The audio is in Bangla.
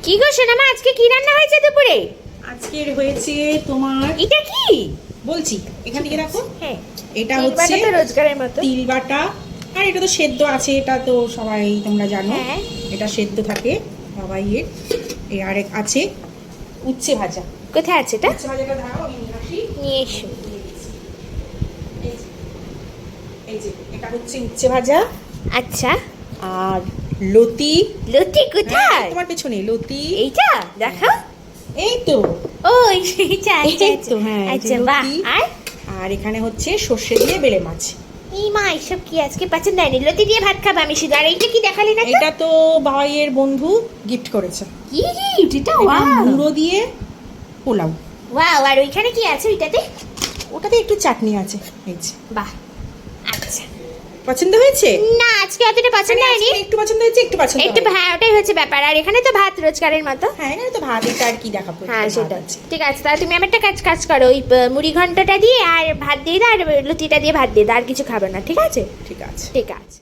কি গো সোনামা, আজকে কি রান্না হয়েছে দুপুরে? আজকের হয়েছে তোমার, এটা কি বলছি এখান থেকে রাখো। হ্যাঁ, এটা তিল হচ্ছে বাটা তো রোজগারের মতো। তিল বাটা, আর এটা তো সেদ্ধ আছে, এটা তো সবাই তোমরা জানো। হ্যাঁ। এটা সেদ্ধ থাকে বাবাইয়ের। আর আছে উচ্ছে ভাজা। কোথায় আছে এটা? উচ্ছে ভাজাটা দাও, আমি নিয়ে আসি। নিয়ে এসো। এই যে, এই যে এটা হচ্ছে উচ্ছে ভাজা। আচ্ছা, আর লতি। লতি হ্যাঁ, কোথায়? তোমার পেছনে লতি। এইটা দেখো। এই তো, ও এইটা, আচ্ছা এই তো, হ্যাঁ, এই যে আচ্ছা, বাহ। লতি। আর আর এখানে হচ্ছে সর্ষে দিয়ে বেলে মাছ। এই মা, এসব কি আজকে পছন্দ হয়নি? লতি দিয়ে ভাত খাবো আমি শুধু। আর এইটা কি দেখালি না তো? এটা তো বাবাইয়ের বন্ধু গিফট করেছে। কি গিফট এটা? এটা ওয়াও মুড়ো দিয়ে পোলাও। ওয়াও। আর ওইখানে কি আছে ওইটাতে? ওটাতে একটু চাটনি আছে। এই যে, বাহ, আচ্ছা। পছন্দ হয়েছে? না, আজকে অতটা পছন্দ হয়নি। আজকে একটু পছন্দ হয়েছে, একটু পছন্দ একটু, হয়নি। হ্যাঁ, ওটাই হচ্ছে ব্যাপার। আর এখানে তো ভাত রোজগারের মতো। হ্যাঁ, এখানে তো ভাত, এটা আর কি দেখাবো। হ্যাঁ, ভাত সেটা আছে। ঠিক আছে। তাহলে তুমি আমার একটা কাজ কাজ করো, ওই মুড়ি ঘন্টটা দিয়ে আর ভাত দিয়ে দাও, আর লুচিটা দিয়ে ভাত দিয়ে দাও, আর কিছু খাবে না, ঠিক আছে? ঠিক আছে। ঠিক আছে।